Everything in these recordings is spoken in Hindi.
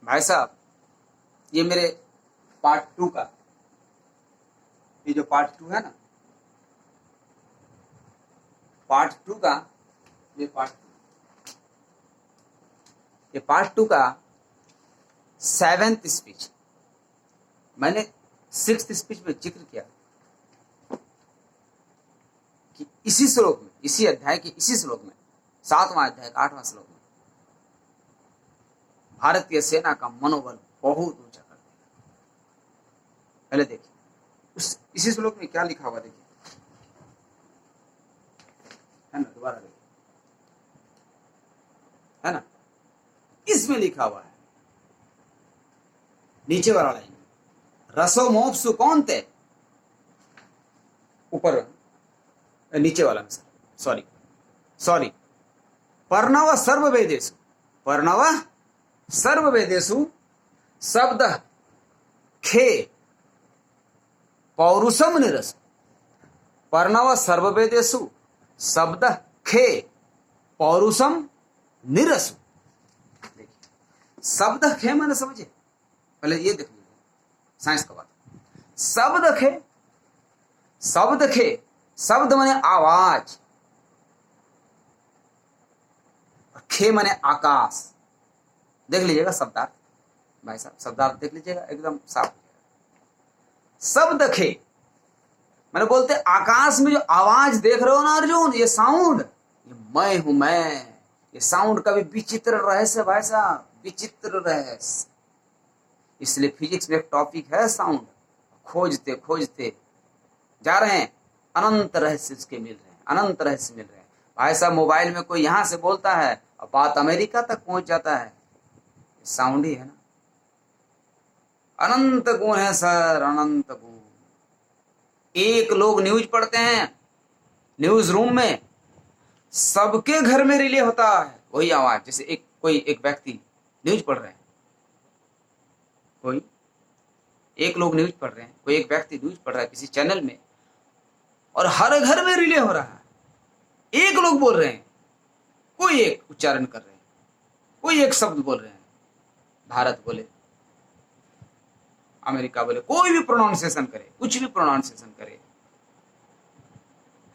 भाई साहब, ये मेरे पार्ट 2 का, ये जो पार्ट 2 है ना, पार्ट 2 का, ये पार्ट 2 का 7th स्पीच। मैंने 6th स्पीच में जिक्र किया कि इसी श्लोक में, इसी अध्याय के इसी श्लोक में, 7वां अध्याय का 8वां श्लोक में भारतीय सेना का मनोबल बहुत ऊंचा कर दिया। पहले देखिए उस इसी श्लोक में क्या लिखा हुआ, देखिए, है ना, दोबारा देखिए, है ना, इसमें लिखा हुआ है नीचे वाला लाइन, रसो मोप्सु कौन थे, ऊपर नीचे वाला में, सॉरी, पर्णव सर्ववेदेषु, पर्णव सर्ववेदेषु शब्द खे पौरुषम निरसु, पर्णव सर्ववेदेषु शब्द खे पौरुषम निरसु। शब्द खे मैंने समझे, पहले ये देख लीजिए साइंस का बात। शब्द खे, शब्द माने आवाज, खे माने आकाश। देख लीजिएगा शब्दार्थ, भाई साहब शब्दार्थ देख लीजिएगा, एकदम साफ। शब्द खे मैंने बोलते आकाश में जो आवाज देख रहे हो ना अर्जुन, ये साउंड, ये मैं हूं मैं। ये साउंड का भी विचित्र रहस्य भाई साहब, विचित्र रहस्य। इसलिए फिजिक्स में एक टॉपिक है साउंड, खोजते खोजते जा रहे हैं, अनंत रहस्य इसके मिल रहे हैं, अनंत रहस्य मिल रहे हैं। भाई साहब मोबाइल में कोई यहां से बोलता है और बात अमेरिका तक पहुंच जाता है, साउंड ही है ना। अनंत गुण है सर, अनंत गुण। एक लोग न्यूज पढ़ते हैं, न्यूज रूम में सबके घर में रिले होता है वही आवाज। जैसे एक व्यक्ति न्यूज पढ़ रहे हैं, एक लोग न्यूज पढ़ रहे हैं, कोई एक व्यक्ति न्यूज पढ़ रहा है किसी चैनल में, और हर घर में रिले हो रहा है। एक लोग बोल रहे हैं, कोई एक उच्चारण कर रहे हैं, कोई एक शब्द बोल रहे हैं, भारत बोले, अमेरिका बोले, कोई भी प्रोनाउंसिएशन करे, कुछ भी प्रोनाउंसिएशन करे,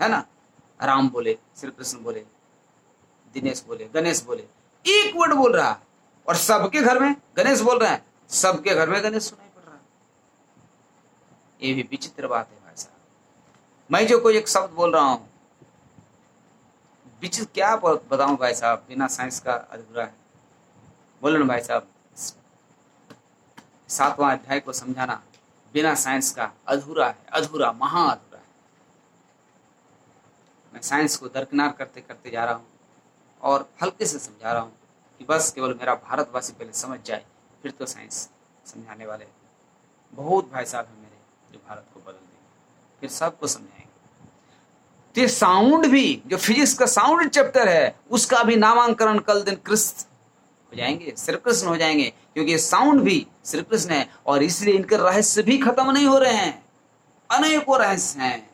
है ना, राम बोले, श्री कृष्ण बोले, दिनेश बोले, गणेश बोले, एक वर्ड बोल रहा है और सबके घर में गणेश बोल रहे हैं, सबके घर में गणेश सुनाई पड़ रहा है। ये भी विचित्र बात है भाई साहब। मैं जो कोई एक शब्द बोल रहा हूं, विचित्र क्या बताऊं भाई साहब, बिना साइंस का अधूरा है। बोलो ना भाई साहब, 7वां अध्याय को समझाना बिना साइंस का अधूरा है, अधूरा, महा अधूरा है। मैं साइंस को दरकिनार करते करते जा रहा हूँ और हल्के से समझा रहा हूँ कि बस केवल मेरा भारतवासी पहले समझ जाए, फिर तो साइंस समझाने वाले बहुत भाई साहब हैं मेरे, जो भारत को बदल देंगे, फिर सबको समझाएंगे। तो ये साउंड भी, जो फिजिक्स का साउंड चैप्टर है, उसका भी नामांकन कल दिन कृष्ण हो जाएंगे, श्री कृष्ण हो जाएंगे, क्योंकि ये साउंड भी श्री कृष्ण है। और इसलिए इनके रहस्य भी खत्म नहीं हो रहे हैं, अनेकों रहस्य हैं।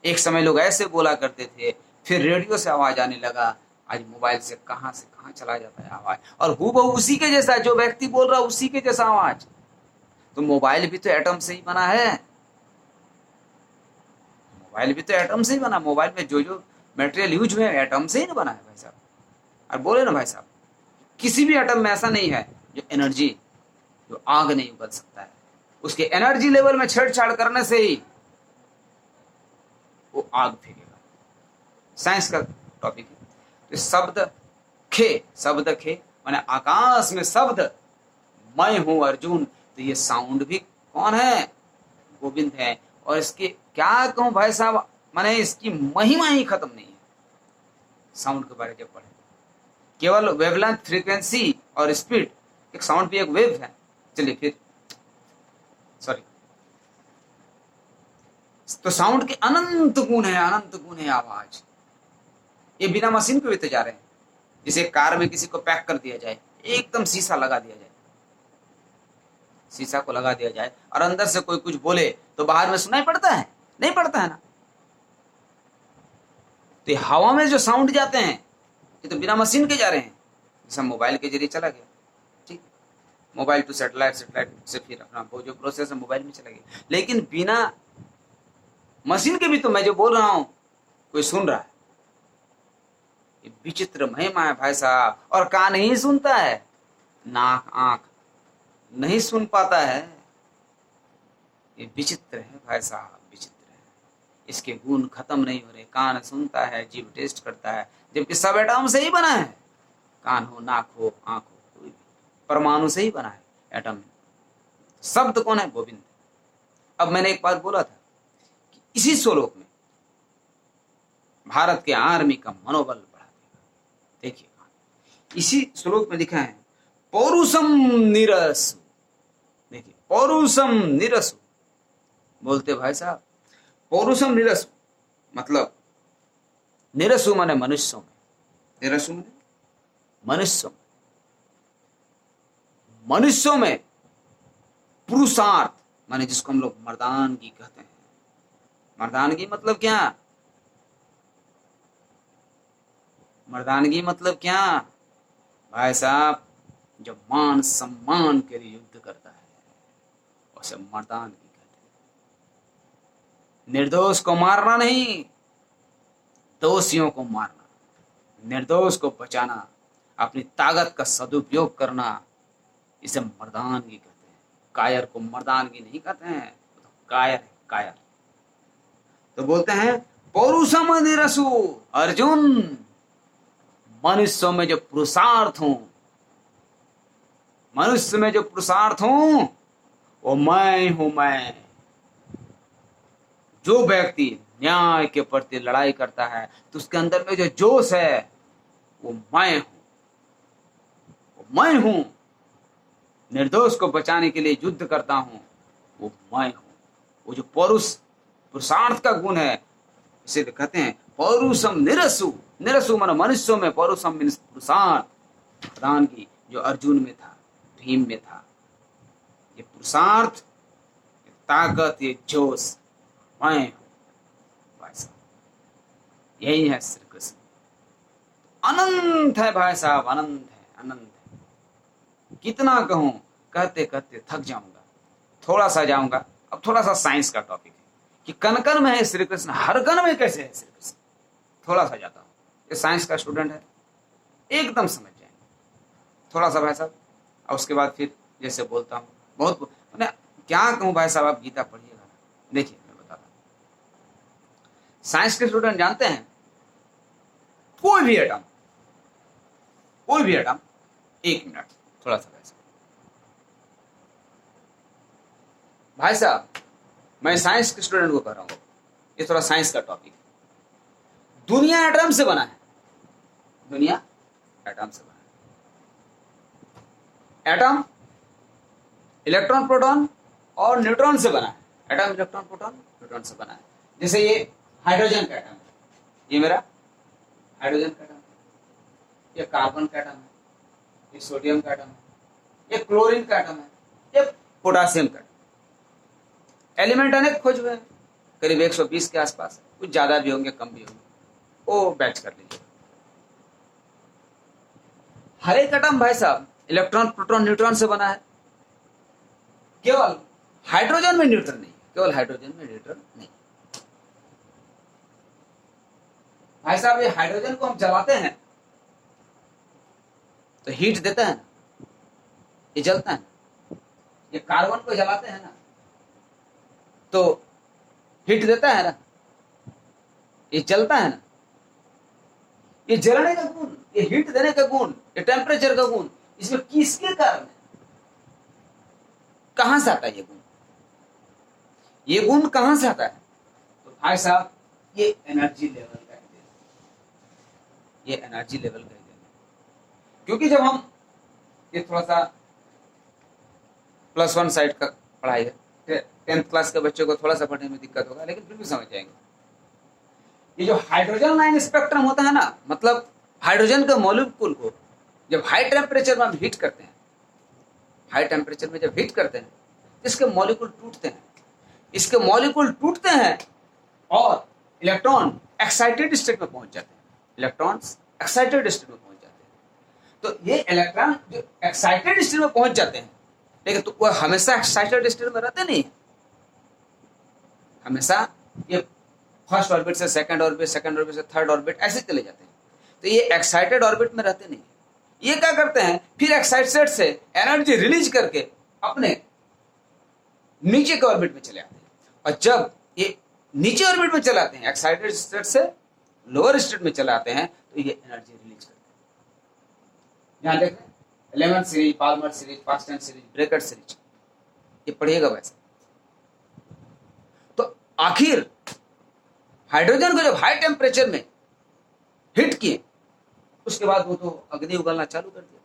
एक समय लोग ऐसे बोला करते थे, फिर रेडियो से आवाज आने लगा, आज मोबाइल से कहां चला जाता है आवाज, और हूबहू उसी के जैसा, जो व्यक्ति बोल रहा है उसी के जैसा आवाज। तो मोबाइल भी तो एटम से ही बना है, मोबाइल भी तो एटम से ही बना। मोबाइल में जो जो मटेरियल यूज हुए एटम से ही ना बना है भाई साहब। और बोले ना भाई साहब, किसी भी एटम में ऐसा नहीं है जो एनर्जी, जो आग नहीं उगल सकता है, उसके एनर्जी लेवल में छेड़छाड़ करने से ही वो आग फेंकेगा। साइंस का टॉपिक है। तो शब्द खे माने आकाश में शब्द, मैं हूं अर्जुन। तो ये साउंड भी कौन है, गोविंद है। और इसके क्या कहूं भाई साहब, माने इसकी महिमा ही खत्म नहीं है। साउंड के बारे में जब पढ़े, केवल वेवलेंथ, फ्रीक्वेंसी और स्पीड, एक साउंड भी एक वेव है। चलिए फिर, सॉरी, तो साउंड के अनंत गुण है, अनंत गुण है आवाज। ये बिना मशीन के भी तो जा रहे हैं। जैसे कार में किसी को पैक कर दिया जाए, एकदम शीशा लगा दिया जाए, शीशा को लगा दिया जाए, और अंदर से कोई कुछ बोले तो बाहर में सुनाई पड़ता है, नहीं पड़ता है ना। तो हवा में जो साउंड जाते हैं, ये तो बिना मशीन के जा रहे हैं, जैसे मोबाइल के जरिए चला गया, ठीक। मोबाइल टू सैटेलाइट, सैटेलाइट से फिर अपना वो जो प्रोसेस है मोबाइल में चला गया। लेकिन बिना मशीन के भी तो मैं जो बोल रहा हूँ कोई सुन रहा है। ये विचित्र महिमा है भाई साहब। और कान ही सुनता है, नाक आंख नहीं सुन पाता है। ये विचित्र है भाई साहब, विचित्र है। इसके गुण खत्म नहीं हो रहे। कान सुनता है, जीभ टेस्ट करता है, जबकि सब एटम से ही बना है। कान हो, नाक हो, आंख हो, कोई भी परमाणु से ही बना है एटम में। शब्द कौन है? गोविंद। अब मैंने एक बात बोला था कि इसी श्लोक में भारत के आर्मी का मनोबल बढ़ा देगा। देखिए इसी श्लोक में लिखा है पौरुषम निरसु। देखिए पौरुषम निरसु बोलते भाई साहब। पौरुषम निरसु मतलब निरसु माने मनुष्यों में, निरसु माने मनुष्यों में, मनुष्यों में पुरुषार्थ माने जिसको हम लोग मर्दानगी कहते हैं। मर्दानगी मतलब क्या? मर्दानगी मतलब क्या भाई साहब? जो मान सम्मान के लिए युद्ध करता है उसे मर्दानगी कहते हैं। निर्दोष को मारना नहीं, दोषियों को मारना, निर्दोष को बचाना, अपनी ताकत का सदुपयोग करना, इसे मर्दानगी कहते हैं। कायर को मर्दानगी नहीं कहते हैं, तो कायर है, कायर। तो बोलते हैं पौरुषम निरसु। अर्जुन मनुष्यों में जो पुरुषार्थ हूं, मनुष्य में जो पुरुषार्थ हूं वो मैं हूं। मैं जो व्यक्ति न्याय के प्रति लड़ाई करता है तो उसके अंदर में जो जोश है वो मैं हूं, वो मैं हूं। निर्दोष को बचाने के लिए युद्ध करता हूं, वो मैं हूं। वो जो पुरुषार्थ का गुण है इसे कहते हैं पौरुषम निरसु। निरसु मानो मनुष्यों में, पौरुषम मीन्स पुरुषार्थ, प्रधानगी जो अर्जुन में था, भीम में था। ये पुरुषार्थ, ये ताकत, ये जोश मैं हूं भाई साहब। यही है श्री कृष्ण। अनंत है भाई साहब, अनंत है, अनंत है। कितना कहूं, कहते कहते थक जाऊंगा। थोड़ा सा जाऊंगा। अब थोड़ा सा साइंस का टॉपिक है कि कण कण में है श्री कृष्ण, हर कण में कैसे है श्री कृष्ण। थोड़ा सा जाता हूं। ये साइंस का स्टूडेंट है, एकदम समझ जाएंगे। थोड़ा सा भाई साहब, और उसके बाद फिर जैसे बोलता हूँ बहुत मैंने क्या कहूँ भाई साहब। आप गीता पढ़िएगा। देखिए मैं बताता हूँ। साइंस के स्टूडेंट जानते हैं कोई भी एटम, कोई भी एटम, एक मिनट थोड़ा सा भाई साहब, मैं साइंस के स्टूडेंट को कह रहा हूं, ये थोड़ा साइंस का टॉपिक है। दुनिया एटम से बना है, दुनिया एटम से बना है। एटम इलेक्ट्रॉन, प्रोटॉन और न्यूट्रॉन से बना है। एटम इलेक्ट्रॉन, प्रोटॉन, न्यूट्रॉन से बना है। जैसे ये हाइड्रोजन का एटम है, ये मेरा हाइड्रोजन का एटम है, ये कार्बन का एटम है, ये सोडियम का एटम है, ये क्लोरीन का एटम है, ये पोटासियम का एटम। एलिमेंट अनेक खोज हुए हैं, करीब 120 के आसपास, कुछ ज्यादा भी होंगे, कम भी होंगे, वो बैच कर लीजिए। हर एक एटम भाई साहब इलेक्ट्रॉन, प्रोटॉन, न्यूट्रॉन से बना है। केवल हाइड्रोजन में न्यूट्रॉन नहीं, केवल हाइड्रोजन में न्यूट्रॉन नहीं। भाई साहब ये हाइड्रोजन को हम जलाते हैं तो हीट देता है ना, ये जलता है ना। ये कार्बन को जलाते हैं ना तो हीट देता है ना, ये जलता है ना। ये जलने का गुण, ये हीट देने का गुण, ये टेम्परेचर का गुण, इसमें किसके कारण है? कहां से आता है ये गुण? ये गुण कहां से आता है? तो भाई साहब ये एनर्जी लेवल का है, ये एनर्जी लेवल का है। क्योंकि जब हम ये थोड़ा सा +1 साइड का पढ़ाई है, 10th क्लास के बच्चों को थोड़ा सा पढ़ने में दिक्कत होगा, लेकिन फिर भी समझ जाएंगे। ये जो हाइड्रोजन लाइन स्पेक्ट्रम होता है ना, मतलब हाइड्रोजन के मॉलिक्यूल को जब हाई टेम्परेचर में हम हीट करते हैं, हाई टेम्परेचर में जब हीट करते हैं, इसके मॉलिक्यूल टूटते हैं। इसके मॉलिक्यूल टूटते हैं और इलेक्ट्रॉन एक्साइटेड स्टेट में पहुंच जाते हैं। इलेक्ट्रॉन्स एक्साइटेड स्टेट में पहुंच जाते हैं। तो ये इलेक्ट्रॉन जो एक्साइटेड स्टेट में पहुंच जाते हैं, लेकिन तो वह हमेशा एक्साइटेड स्टेट में रहते नहीं, हमेशा ये फर्स्ट ऑर्बिट से सेकंड ऑर्बिट से थर्ड ऑर्बिट ऐसे चले जाते हैं। तो ये एक्साइटेड ऑर्बिट में रहते नहीं, ये क्या करते हैं फिर एक्साइटेड से एनर्जी रिलीज करके अपने नीचे के ऑर्बिट में चले आते हैं। और जब ये नीचे ऑर्बिट में चलाते हैं, एक्साइटेड स्टेट से लोअर स्टेट में चलाते हैं, तो ये एनर्जी रिलीज करते हैं। यहां देखें 11 series, Palmer series, fasten series, bracket series, ये पढ़िएगा वैसे। तो आखिर हाइड्रोजन को जब हाई टेम्परेचर में हिट किए, उसके बाद वो तो अग्नि उगलना चालू कर दिया,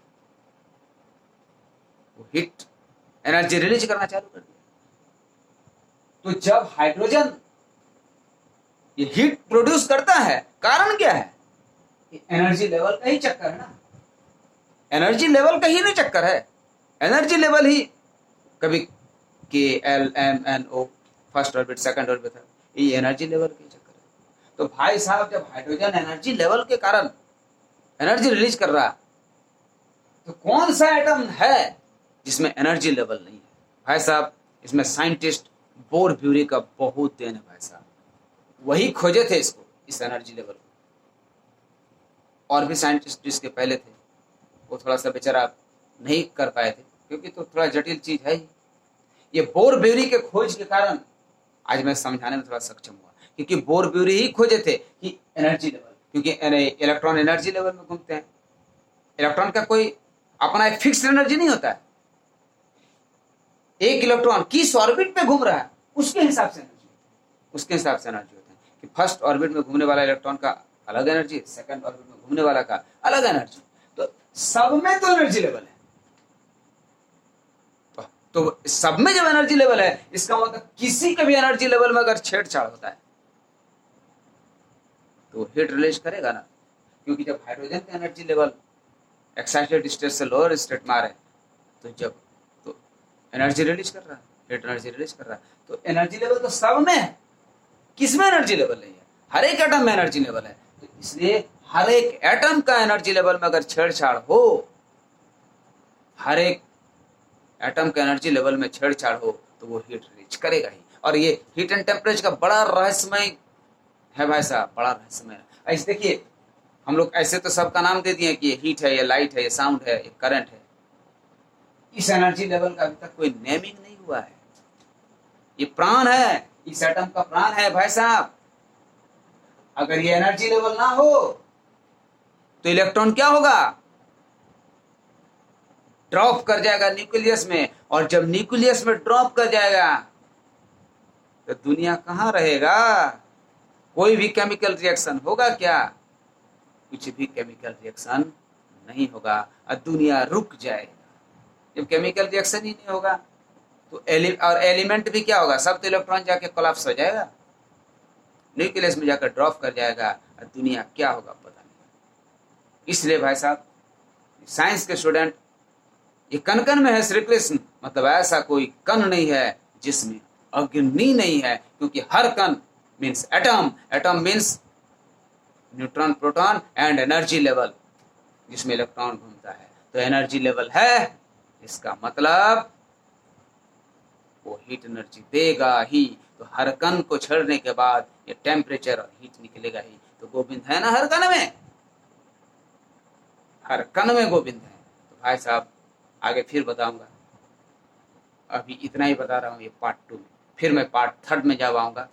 वो हिट एनर्जी रिलीज करना चालू कर दिया। तो जब हाइड्रोजन ये हीट प्रोड्यूस करता है, कारण क्या है? एनर्जी लेवल का ही चक्कर है ना, एनर्जी लेवल का ही नहीं चक्कर है, एनर्जी लेवल ही कभी KLMNO first orbit, second orbit है, ये एनर्जी लेवल के चक्कर है। तो भाई साहब जब हाइड्रोजन एनर्जी लेवल के कारण एनर्जी रिलीज कर रहा, तो कौन सा एटम है जिसमें एनर्जी लेवल नहीं है? भाई साहब इसमें साइंटिस्ट बोर-ब्यूरी का बहुत देन है भाई साहब, वही खोजे थे इसको, इस एनर्जी लेवल को। और भी साइंटिस्ट जिसके पहले थे वो थोड़ा सा बेचारा नहीं कर पाए थे, क्योंकि तो थोड़ा जटिल चीज है ही। ये बोर-ब्यूरी के खोज के कारण आज मैं समझाने में थोड़ा सक्षम हुआ, क्योंकि बोर-ब्यूरी ही खोजे थे कि एनर्जी लेवल, क्योंकि इलेक्ट्रॉन एनर्जी लेवल में घूमते हैं। इलेक्ट्रॉन का कोई अपना एक फिक्स्ड एनर्जी नहीं होता है, एक इलेक्ट्रॉन किस ऑर्बिट पे घूम रहा है उसके हिसाब से एनर्जी होता है कि फर्स्ट ऑर्बिट में घूमने वाला इलेक्ट्रॉन का अलग एनर्जी, सेकंड ऑर्बिट में घूमने वाला का अलग एनर्जी। तो सब में तो एनर्जी लेवल है, तो सब में जब एनर्जी लेवल है, इसका मतलब किसी के भी एनर्जी लेवल में अगर छेड़छाड़ होता है तो हीट रिलीज करेगा ना, क्योंकि जब हाइड्रोजन का एनर्जी लेवल एक्साइटेड स्टेट से लोअर स्टेट में आ रहे हैं, तो जब तो एनर्जी रिलीज कर रहा है, हीट एनर्जी रिलीज कर रहा है। तो एनर्जी लेवल तो सब में है, किसमें एनर्जी लेवल नहीं है? हर एक एटम में एनर्जी लेवल है। तो इसलिए हर एक एटम का एनर्जी लेवल में अगर छेड़छाड़ हो, हर एक एटम के एनर्जी लेवल में छेड़छाड़ हो, तो वो हीट रिलीज करेगा ही। और ये हीट एंड टेम्परेचर का बड़ा रहस्यमय है भाई साहब, बड़ा रहस्यमय है। ऐसे देखिए, हम लोग ऐसे तो सबका नाम दे दिए कि ये हीट है, ये लाइट है, ये साउंड है, ये करंट है। इस एनर्जी लेवल का अभी तक कोई नेमिंग नहीं हुआ है। ये प्राण है, इस एटम का प्राण है भाई साहब। अगर ये एनर्जी लेवल ना हो तो इलेक्ट्रॉन क्या होगा? ड्रॉप कर जाएगा न्यूक्लियस में, और जब न्यूक्लियस में ड्रॉप कर जाएगा तो दुनिया कहां रहेगा? कोई भी केमिकल रिएक्शन होगा क्या? कुछ भी केमिकल रिएक्शन नहीं होगा और दुनिया रुक जाएगा। जब केमिकल रिएक्शन ही नहीं होगा तो एलिमेंट भी क्या होगा? सब तो इलेक्ट्रॉन जाके कोलैप्स हो जाएगा, न्यूक्लियस में जाकर ड्रॉप कर जाएगा और दुनिया क्या होगा पता नहीं। इसलिए भाई साहब साइंस के स्टूडेंट, ये कण कण में है श्री कृष्ण, मतलब ऐसा कोई कण नहीं है जिसमें अग्नि नहीं है, क्योंकि हर कण means atom, atom means neutron, proton and energy level, जिसमें इलेक्ट्रॉन घूमता है। तो एनर्जी लेवल है, इसका मतलब वो हीट एनर्जी देगा ही। तो हर कण को छेड़ने के बाद ये टेम्परेचर और हीट निकलेगा ही। तो गोविंद है ना हर कण में, हर कण में गोविंद है। तो भाई साहब आगे फिर बताऊंगा, अभी इतना ही बता रहा हूँ ये पार्ट 2 में, फिर मैं पार्ट 3 में जब आऊंगा